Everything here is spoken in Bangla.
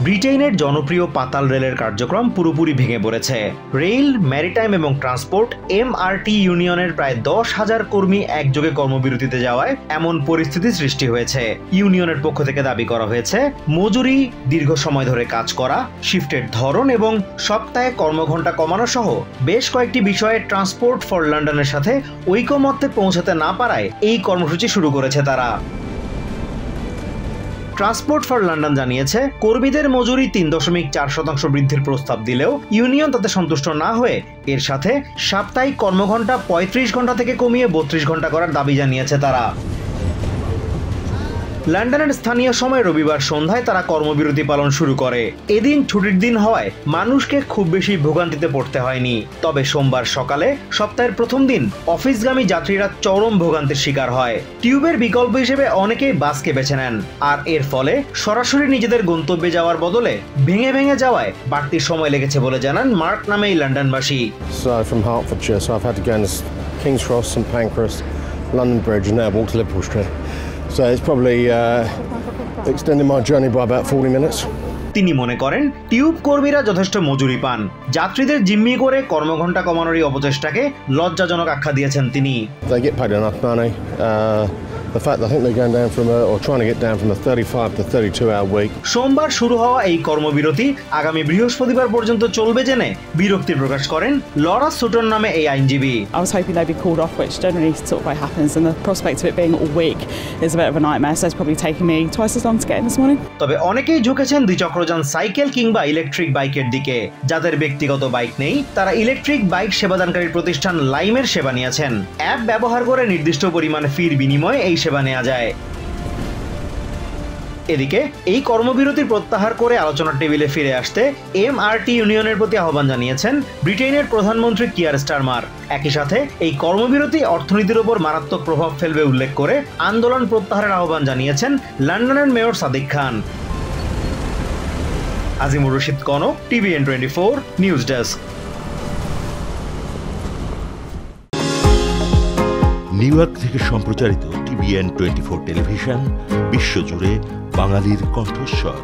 ব্রিটেনের জনপ্রিয় পাতাল রেলের কার্যক্রম পুরোপুরি ভেঙে পড়েছে। রেল, ম্যারিটাইম এবং ট্রান্সপোর্ট এমআরটি ইউনিয়নের প্রায় 10,000 কর্মী একযোগে কর্মবিরতিতে যাওয়ায় এমন পরিস্থিতি সৃষ্টি হয়েছে। ইউনিয়নের পক্ষ থেকে দাবি করা হয়েছে মজুরি, দীর্ঘ সময় ধরে কাজ করা, শিফটের ধরন এবং সপ্তাহে কর্মঘণ্টা কমানো সহ বেশ কয়েকটি বিষয়ে ট্রান্সপোর্ট ফর লন্ডনের সাথে ঐকমত্যে পৌঁছাতে না পারায় এই কর্মসূচি শুরু করেছে তারা। ট্রান্সপোর্ট ফর লন্ডন জানিয়েছে, কর্মীদের মজুরি 3.4% বৃদ্ধির প্রস্তাব দিলেও ইউনিয়ন তাতে সন্তুষ্ট না হয়ে এর সাথে সাপ্তাহিক কর্মঘণ্টা 35 ঘণ্টা থেকে কমিয়ে 32 ঘণ্টা করার দাবি জানিয়েছে তারা। লন্ডনের স্থানীয় সময় রবিবার সন্ধ্যায় তারা কর্মবিরতি পালন শুরু করে। এদিন ছুটির দিন হওয়ায় মানুষকে খুব বেশি ভোগান্তিতে পড়তে হয়নি। তবে সোমবার সকালে সপ্তাহের প্রথম দিন অফিসগামী যাত্রীরা চরম ভোগান্তির শিকার হয়। টিউবের বিকল্প হিসেবে অনেকেই বাসকে বেছে নেন, আর এর ফলে সরাসরি নিজেদের গন্তব্যে যাওয়ার বদলে ভেঙে ভেঙে যাওয়ায় বাড়তি সময় লেগেছে বলে জানান মার্ক নামে এই লন্ডনবাসী। From Hertfordshire, so I've had to go into King's Cross, St Pancras, London Bridge, and now walk to Liverpool Street. So it's probably extending my journey by about 40 minutes. তিনি মনে করেন টিউব কর্মীরা যথেষ্ট মজুরি পান। যাত্রীদের জিম্মি করে কর্মঘণ্টা কমানোর এই অপচেষ্টাকে লজ্জাজনক আখ্যা দিয়েছেন তিনি। They get paid enough money. The fact I think they're going down from or trying to get down from a 35 to 32-hour week. সোমবার শুরু হওয়া এই কর্মবিরতি আগামী বৃহস্পতিবার পর্যন্ত চলবে জেনে বিরক্তি প্রকাশ করেন লরা সুটন নামে এই আইনজীবী। I was hoping they'd be called off, which generally sort of happens, and the prospect of it being all week is a bit of a nightmare. So it's probably taken me twice as long to get in this morning. তবে অনেকেই ঝুঁকেছেন দ্বিচক্রযান সাইকেল কিংবা ইলেকট্রিক বাইকের দিকে। যাদের ব্যক্তিগত বাইক নেই তারা ইলেকট্রিক বাইক সেবাদানকারী প্রতিষ্ঠান লাইমের সেবা নিয়েছেন। অ্যাপ ব্যবহার করে নির্দিষ্ট পরিমাণ ফির বিনিময়ে এই সেবা নেওয়া যায়। এদিকে এই কর্মবিরতির প্রত্যাহার করে আলোচনার টেবিলে ফিরে আসতে এমআরটি ইউনিয়নের প্রতি আহ্বান জানিয়েছেন ব্রিটেনের প্রধানমন্ত্রী কিয়ার স্টারমার। একই সাথে এই কর্মবিরতি অর্থনীতির উপর মারাত্মক প্রভাব ফেলবে উল্লেখ করে আন্দোলন প্রত্যাহারের আহ্বান জানিয়েছেন লন্ডনের mayor Sadiq Khan. Azimur Rashid Konok, TVN 24 news desk. New York থেকে সম্প্রচারিত TVN 24 টেলিভিশন বিশ্বজুড়ে বাঙালির কণ্ঠস্বর।